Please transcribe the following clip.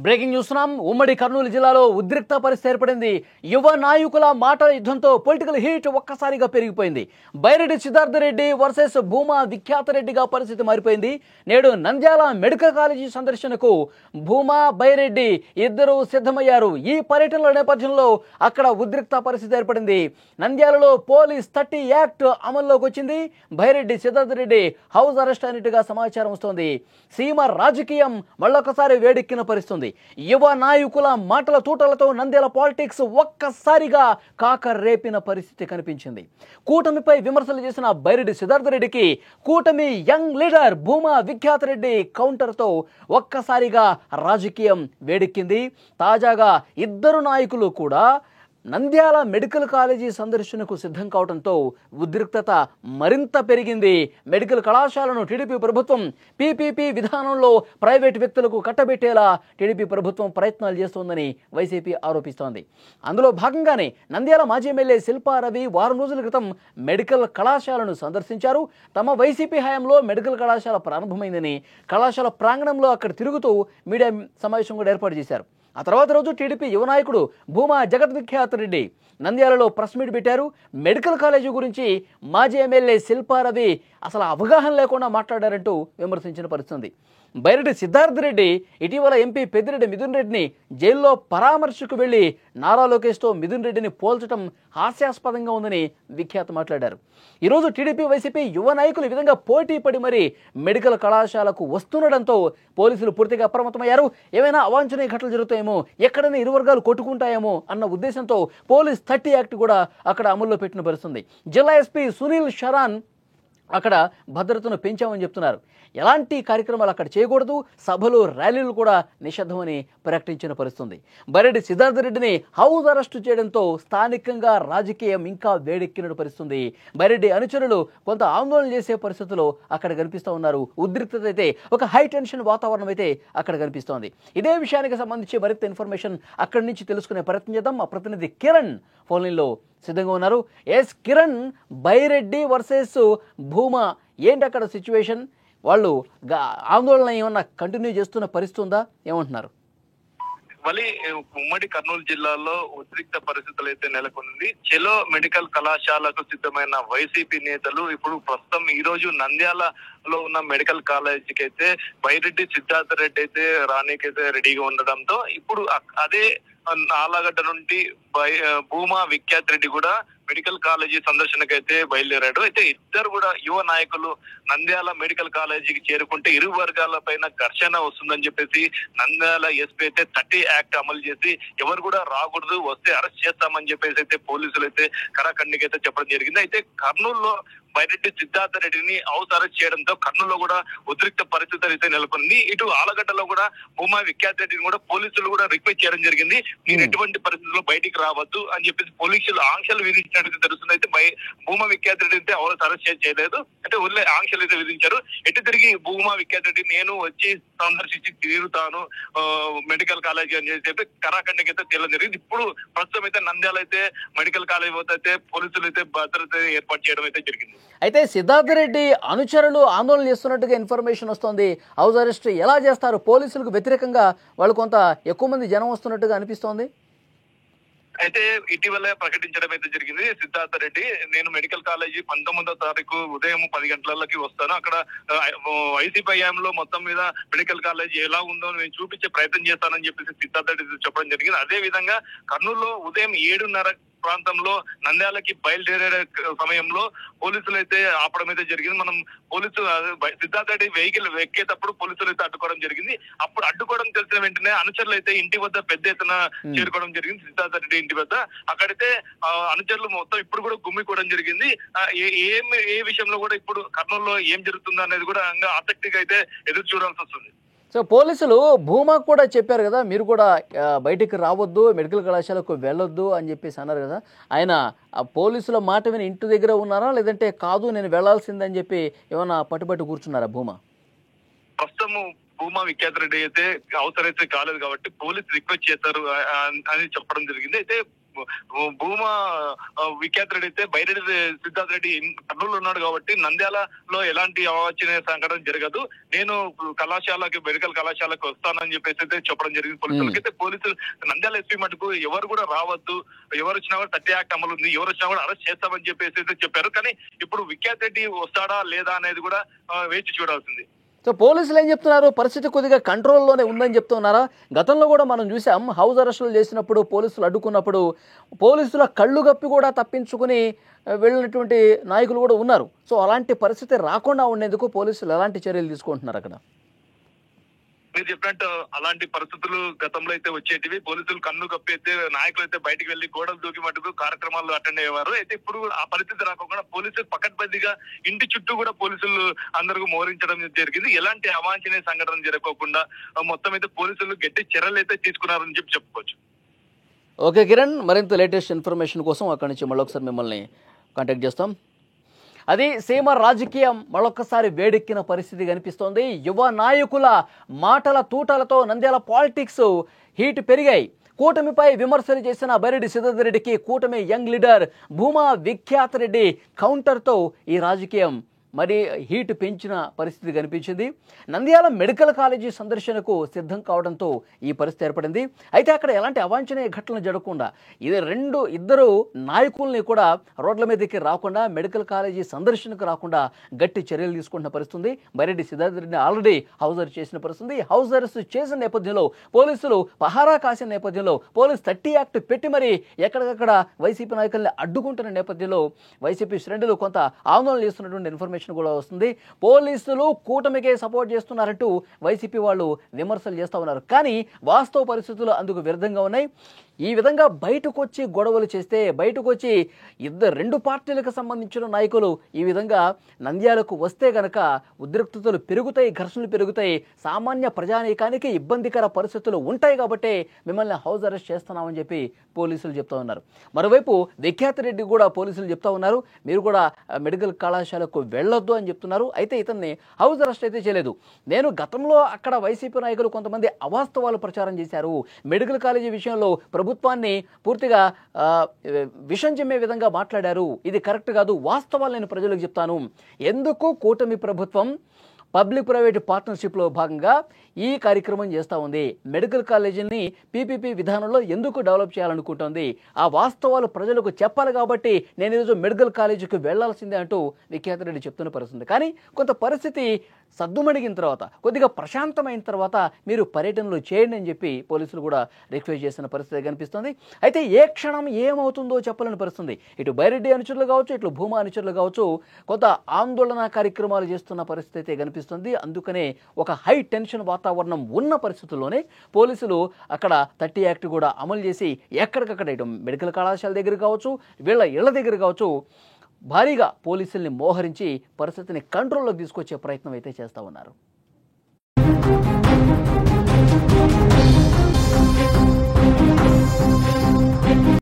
Breaking చూస్తున్నాం. ఉమ్మడి కర్నూలు జిల్లాలో ఉద్రిక్త పరిస్థితి ఏర్పడింది. యువ నాయకుల మాటల యుద్ధంతో పొలిటికల్ హీట్ ఒక్కసారిగా పెరిగిపోయింది. బైరెడ్డి సిద్ధార్థ రెడ్డి వర్సెస్ భూమా విఖ్యాత రెడ్డిగా పరిస్థితి మారిపోయింది. నేడు నంద్యాల మెడికల్ కాలేజీ సందర్శనకు భూమా బైరెడ్డి ఇద్దరు సిద్ధమయ్యారు. ఈ పర్యటనల నేపథ్యంలో అక్కడ ఉద్రిక్త పరిస్థితి ఏర్పడింది. నంద్యాలలో పోలీస్ 30 యాక్ట్ అమల్లోకి వచ్చింది. బైరెడ్డి సిద్ధార్థ రెడ్డి హౌస్ అరెస్ట్ అయినట్టుగా సమాచారం వస్తోంది. సీమ రాజకీయం మళ్ళొకసారి వేడెక్కిన పరిస్థితి. యువ నాయకుల మాటల తూటలతో నంద్యాల పాలిటిక్స్ ఒక్కసారిగా కాక రేపిన పరిస్థితి కనిపించింది. కూటమిపై విమర్శలు చేసిన బైరెడ్డి సిద్ధార్థ రెడ్డికి కూటమి యంగ్ లీడర్ భూమా విఖ్యాత రెడ్డి కౌంటర్తో ఒక్కసారిగా రాజకీయం వేడెక్కింది. తాజాగా ఇద్దరు నాయకులు కూడా నంద్యాల మెడికల్ కాలేజీ సందర్శనకు సిద్ధం కావడంతో ఉద్రిక్తత మరింత పెరిగింది. మెడికల్ కళాశాలను టీడీపీ ప్రభుత్వం పీపీపీ విధానంలో ప్రైవేటు వ్యక్తులకు కట్టబెట్టేలా టీడీపీ ప్రభుత్వం ప్రయత్నాలు చేస్తోందని వైసీపీ ఆరోపిస్తోంది. అందులో భాగంగానే నంద్యాల మాజీ ఎమ్మెల్యే శిల్పా రవి వారం రోజుల క్రితం మెడికల్ కళాశాలను సందర్శించారు. తమ వైసీపీ హయాంలో మెడికల్ కళాశాల ప్రారంభమైందని, కళాశాల ప్రాంగణంలో అక్కడ తిరుగుతూ మీడియా సమావేశం కూడా ఏర్పాటు చేశారు. ఆ తర్వాత రోజు టీడీపీ యువ నాయకుడు భూమా జగద్విఖ్యాత రెడ్డి నంద్యాలలో ప్రెస్ మీట్ పెట్టారు. మెడికల్ కాలేజీ గురించి మాజీ ఎమ్మెల్యే శిల్పా రవి అసలు అవగాహన లేకుండా మాట్లాడారంటూ విమర్శించిన పరిస్థితి. బైరెడ్డి సిద్ధార్థ రెడ్డి ఇటీవల ఎంపీ పెద్దిరెడ్డి మిథున్ రెడ్డిని జైల్లో పరామర్శకు వెళ్లి నారా లోకేష్తో మిథున్ రెడ్డిని పోల్చడం హాస్యాస్పదంగా ఉందని విఖ్యాత మాట్లాడారు. ఈరోజు టీడీపీ వైసీపీ యువ నాయకులు ఈ విధంగా పోటీ పడి మరీ మెడికల్ కళాశాలకు వస్తుండడంతో పోలీసులు పూర్తిగా అప్రమత్తమయ్యారు. ఏమైనా అవాంఛనీయ ఘటనలు జరుగుతాయేమో, ఎక్కడైనా ఇరు వర్గాలు కొట్టుకుంటాయేమో అన్న ఉద్దేశంతో పోలీస్ 30 యాక్ట్ కూడా అక్కడ అమల్లో పెట్టిన పరిస్థితుంది. జిల్లా ఎస్పీ సునీల్ షరాన్ అక్కడ భద్రతను పెంచామని చెప్తున్నారు. ఎలాంటి కార్యక్రమాలు అక్కడ చేయకూడదు, సభలు ర్యాలీలు కూడా నిషిద్ధమని ప్రకటించిన పరిస్థితుంది. బైరెడ్డి సిద్ధార్థ రెడ్డిని హౌస్ అరెస్టు చేయడంతో స్థానికంగా రాజకీయం ఇంకా వేడెక్కిన పరిస్థితుంది. బైరెడ్డి అనుచరులు కొంత ఆందోళన చేసే పరిస్థితుల్లో అక్కడ కనిపిస్తూ ఉన్నారు. ఉద్రిక్తత అయితే, ఒక హై టెన్షన్ వాతావరణం అయితే అక్కడ కనిపిస్తోంది. ఇదే విషయానికి సంబంధించి మరింత ఇన్ఫర్మేషన్ అక్కడి నుంచి తెలుసుకునే ప్రయత్నం చేద్దాం. మా ప్రతినిధి కిరణ్ ఫోన్లైన్లో సిద్ధంగా ఉన్నారు. ఎస్ కిరణ్, బైరెడ్డి వర్సెస్ భూమా ఏంటి అక్కడ సిచ్యువేషన్? వాళ్ళు ఆందోళన ఏమన్నా కంటిన్యూ చేస్తున్న పరిస్థితి ఉందా? ఏమంటున్నారు? మళ్ళీ ఉమ్మడి కర్నూలు జిల్లాలో ఉద్రిక్త పరిస్థితులు అయితే నెలకొంది. చెలో మెడికల్ కళాశాలకు సిద్ధమైన వైసీపీ నేతలు ఇప్పుడు ప్రస్తుతం ఈ రోజు నంద్యాలలో ఉన్న మెడికల్ కాలేజీకి అయితే బైరెడ్డి సిద్ధార్థ రెడ్డి అయితే రానీకైతే రెడీగా ఉండడంతో ఇప్పుడు అదే ఆలగడ్డ నుండి భూమా విఖ్యాత్ రెడ్డి కూడా మెడికల్ కాలేజీ సందర్శనకైతే బయలుదేరాడు. అయితే ఇద్దరు కూడా యువ నాయకులు నంద్యాల మెడికల్ కాలేజీకి చేరుకుంటే ఇరు వర్గాల పైన ఘర్షణ వస్తుందని చెప్పేసి నంద్యాల ఎస్పీ అయితే 30 యాక్ట్ అమలు చేసి ఎవరు కూడా రాకూడదు, వస్తే అరెస్ట్ చేస్తామని చెప్పేసి అయితే పోలీసులు అయితే కరాఖండికి అయితే చెప్పడం జరిగింది. అయితే కర్నూలులో బైరెడ్డి సిద్ధార్థ రెడ్డిని హౌస్ అరెస్ట్ చేయడంతో కర్నూలులో కూడా ఉద్రిక్త పరిస్థితులు అయితే నెలకొంది. ఇటు ఆలగడ్డలో కూడా భూమా విఖ్యాత రెడ్డిని కూడా పోలీసులు కూడా రిక్వెస్ట్ చేయడం జరిగింది. మీరు ఎటువంటి పరిస్థితుల్లో బయటికి రావద్దు అని చెప్పేసి పోలీసులు ఆంక్షలు విధించినట్టు తెలుస్తుంది. అయితే భూమా విఖ్యాత రెడ్డి అయితే హౌస్ అరెస్ట్ చేయలేదు, అంటే వదిలే ఆంక్షలు అయితే విధించారు. ఎటు తిరిగి భూమా విఖ్యాత రెడ్డి నేను వచ్చి సందర్శించి తిరుగుతాను మెడికల్ కాలేజీ అని చెప్పి కరాఖండికి అయితే తెలియడం జరిగింది. ఇప్పుడు ప్రస్తుతం అయితే నంద్యాల అయితే మెడికల్ కాలేజీ వద్ద అయితే పోలీసులు అయితే భద్రత ఏర్పాటు చేయడం అయితే జరిగింది. అయితే సిద్ధార్థ రెడ్డి అనుచరులు ఆందోళన చేస్తున్నట్టుగా ఇన్ఫర్మేషన్ వస్తోంది. హౌస్ అరెస్ట్ ఎలా చేస్తారు? పోలీసులకు వ్యతిరేకంగా వాళ్ళు కొంత ఎక్కువ మంది జనం వస్తున్నట్టుగా అనిపిస్తోంది. అయితే ఇటీవల ప్రకటించడం అయితే జరిగింది. సిద్ధార్థ రెడ్డి నేను మెడికల్ కాలేజీ 19వ తారీఖు ఉదయం 10 గంటలకి వస్తాను, అక్కడ వైసీపీ హయాంలో మొత్తం మీద మెడికల్ కాలేజీ ఎలా ఉందో నేను చూపించే ప్రయత్నం చేస్తానని చెప్పేసి సిద్ధార్థ రెడ్డి చెప్పడం జరిగింది. అదే విధంగా కర్నూలులో ఉదయం 7:30 ప్రాంతంలో నంద్యాలకి బయలుదేరే సమయంలో పోలీసులు అయితే ఆపడం అయితే జరిగింది. మనం పోలీసులు సిద్ధార్థ రెడ్డి వెహికల్ ఎక్కేటప్పుడు పోలీసులు అయితే అడ్డుకోవడం జరిగింది. అప్పుడు అడ్డుకోవడం తెలిసిన వెంటనే అనుచరులు అయితే ఇంటి వద్ద పెద్ద ఎత్తున చేరుకోవడం జరిగింది. సిద్ధార్థ రెడ్డి ఇంటి వద్ద అక్కడైతే అనుచరులు మొత్తం ఇప్పుడు కూడా గుమ్మికోవడం జరిగింది. ఏ విషయంలో కూడా ఇప్పుడు కర్నూలులో ఏం జరుగుతుందో అనేది కూడా ఆసక్తిగా అయితే ఎదురు చూడాల్సి వస్తుంది. సో పోలీసులు భూమా కూడా చెప్పారు కదా, మీరు కూడా బయటికి రావద్దు, మెడికల్ కళాశాలకు వెళ్ళొద్దు అని చెప్పేసి అన్నారు కదా. ఆయన ఆ పోలీసుల మాట విని ఇంటి దగ్గర ఉన్నారా, లేదంటే కాదు నేను వెళ్లాల్సిందని చెప్పి ఏమన్నా పట్టుబట్టి కూర్చున్నారా భూమా? ప్రస్తుతం భూమా విఖ్యాత రెడ్డి అయితే అవసరం అయితే కాలేదు కాబట్టి పోలీసు రిక్వెస్ట్ చేశారు అని చెప్పడం జరిగింది. అయితే భూమా విఖ్యాత్ రెడ్డి అయితే బైరెడ్డి సిద్ధార్థ్ రెడ్డి కర్నూలు ఉన్నాడు కాబట్టి నంద్యాలలో ఎలాంటి అవాంఛనీయ సంఘటన జరగదు, నేను మెడికల్ కళాశాలకు వస్తానని చెప్పేసి అయితే చెప్పడం జరిగింది పోలీసులకి. అయితే పోలీసులు నంద్యాల ఎస్పీ మటుకు ఎవరు కూడా రావద్దు, ఎవరు వచ్చినా కూడా 30 యాక్ట్ అమలు ఉంది, ఎవరు వచ్చినా కూడా అరెస్ట్ చేస్తామని చెప్పేసి అయితే చెప్పారు. కానీ ఇప్పుడు విఖ్యాత్ రెడ్డి వస్తాడా లేదా అనేది కూడా వేచి చూడాల్సింది. సో పోలీసులు ఏం చెప్తున్నారు? పరిస్థితి కొద్దిగా కంట్రోల్లోనే ఉందని చెప్తున్నారా? గతంలో కూడా మనం చూసాం, హౌస్ అరెస్టులు చేసినప్పుడు పోలీసులు అడ్డుకున్నప్పుడు పోలీసుల కళ్ళు గప్పి కూడా తప్పించుకుని వెళ్ళినటువంటి నాయకులు కూడా ఉన్నారు. సో అలాంటి పరిస్థితి రాకుండా ఉండేందుకు పోలీసులు ఎలాంటి చర్యలు తీసుకుంటున్నారు అక్కడ? మీరు చెప్పినట్టు అలాంటి పరిస్థితులు గతంలో అయితే వచ్చేటివి. పోలీసులు కన్ను కప్పి అయితే నాయకులు అయితే బయటకు వెళ్లి గోడలు దూకి మటుకు కార్యక్రమాలు అటెండ్ అయ్యేవారు. అయితే ఇప్పుడు ఆ పరిస్థితి రాకుండా పోలీసులు పకడ్బందీగా ఇంటి చుట్టూ కూడా పోలీసులు అందరికీ మోహరించడం జరిగింది. ఎలాంటి అవాంఛనీయ సంఘటన జరగకుండా మొత్తం అయితే పోలీసులు గట్టి చర్యలు అయితే తీసుకున్నారని చెప్పి చెప్పుకోవచ్చు. ఓకే కిరణ్, మరింత లేటెస్ట్ ఇన్ఫర్మేషన్ కోసం అక్కడి నుంచి మళ్ళీ ఒకసారి మిమ్మల్ని కాంటాక్ట్ చేస్తాం. అది సీమ రాజకీయం మరొకసారి వేడెక్కిన పరిస్థితి కనిపిస్తోంది. యువ నాయకుల మాటల తూటలతో నంద్యాల పాలిటిక్స్ హీట్ పెరిగాయి. కూటమిపై విమర్శలు చేసిన బైరెడ్డి సిద్ధార్థ్ రెడ్డికి కూటమి యంగ్ లీడర్ భూమా విఖ్యాత్ రెడ్డి కౌంటర్తో ఈ రాజకీయం మరి హీట్ పెంచిన పరిస్థితి కనిపించింది. నంద్యాల మెడికల్ కాలేజీ సందర్శనకు సిద్ధం కావడంతో ఈ పరిస్థితి ఏర్పడింది. అయితే అక్కడ ఎలాంటి అవాంఛనీయ ఘటనలు జరగకుండా ఇద్దరు నాయకుల్ని కూడా రోడ్ల మీదకి రాకుండా, మెడికల్ కాలేజీ సందర్శనకు రాకుండా గట్టి చర్యలు తీసుకుంటున్న పరిస్థితి. బైరెడ్డి సిద్ధార్థ్ రెడ్డిని ఆల్రెడీ హౌస్ అరెస్ట్ చేసిన పరిస్థితి. హౌస్ అరెస్ట్ చేసిన నేపథ్యంలో పోలీసులు పహారా కాసిన నేపథ్యంలో పోలీస్ 30 యాక్ట్ పెట్టి మరి ఎక్కడికక్కడ వైసీపీ నాయకుల్ని అడ్డుకుంటున్న నేపథ్యంలో వైసీపీ శ్రేణులు కొంత ఆందోళన చేస్తున్నటువంటి ఇన్ఫర్మేషన్ కూడా వస్తుంది. పోలీసులు కూటమికే సపోర్ట్ చేస్తున్నారంటూ వైసీపీ వాళ్ళు విమర్శలు చేస్తూ ఉన్నారు. కానీ వాస్తవ పరిస్థితులు అందుకు విరుద్ధంగా ఉన్నాయి. ఈ విధంగా బయటకు వచ్చి గొడవలు చేస్తే, బయటకు వచ్చి రెండు పార్టీలకు సంబంధించిన నాయకులు ఈ విధంగా నంద్యాలకు వస్తే గనక ఉద్రిక్తతలు పెరుగుతాయి, ఘర్షణలు పెరుగుతాయి, సామాన్య ప్రజానీకానికి ఇబ్బందికర పరిస్థితులు ఉంటాయి. కాబట్టి మిమ్మల్ని హౌస్ అరెస్ట్ చేస్తున్నామని చెప్పి పోలీసులు చెప్తా ఉన్నారు. మరోవైపు విఖ్యాత్ రెడ్డి కూడా పోలీసులు చెప్తా ఉన్నారు, మీరు కూడా మెడికల్ కళాశాలకు వెళ్ళొద్దు అని చెప్తున్నారు. అయితే ఇతన్ని హౌస్ అరెస్ట్ అయితే చేయలేదు. నేను గతంలో అక్కడ వైసీపీ నాయకులు కొంతమంది అవాస్తవాలు ప్రచారం చేశారు, మెడికల్ కాలేజీ విషయంలో ప్రభుత్వాన్ని పూర్తిగా విషం చెమ్మే విధంగా మాట్లాడారు, ఇది కరెక్ట్ కాదు, వాస్తవాలు నేను ప్రజలకు చెప్తాను. ఎందుకు కూటమి ప్రభుత్వం పబ్లిక్ ప్రైవేట్ పార్ట్నర్షిప్లో భాగంగా ఈ కార్యక్రమం చేస్తూ ఉంది, మెడికల్ కాలేజీని పీపీపీ విధానంలో ఎందుకు డెవలప్ చేయాలనుకుంటుంది, ఆ వాస్తవాలు ప్రజలకు చెప్పాలి కాబట్టి నేను ఈరోజు మెడికల్ కాలేజీకి వెళ్లాల్సిందే అంటూ విఖ్యాత్ రెడ్డి చెప్తున్న పరిస్థితి. కానీ కొంత పరిస్థితి సద్దుమణిగిన తర్వాత, కొద్దిగా ప్రశాంతమైన తర్వాత మీరు పర్యటనలు చేయండి అని చెప్పి పోలీసులు కూడా రిక్వెస్ట్ చేసిన పరిస్థితి కనిపిస్తుంది. అయితే ఏ క్షణం ఏమవుతుందో చెప్పలేని పరిస్థితి. ఇటు బైరెడ్డి అనుచరులు కావచ్చు, ఇటు భూమా అనుచరులు కావచ్చు, కొంత ఆందోళన కార్యక్రమాలు చేస్తున్న పరిస్థితి అయితే కనిపిస్తుంది. అందుకనే ఒక హై టెన్షన్ వాతావరణం ఉన్న పరిస్థితుల్లోనే పోలీసులు అక్కడ 30 యాక్ట్ కూడా అమలు చేసి ఎక్కడికక్కడ ఇటు మెడికల్ కళాశాల దగ్గర కావచ్చు, వీళ్ళ ఇళ్ల దగ్గర కావచ్చు, భారీగా పోలీసుల్ని మోహరించి పరిస్థితిని కంట్రోల్లోకి తీసుకొచ్చే ప్రయత్నం అయితే చేస్తూ ఉన్నారు.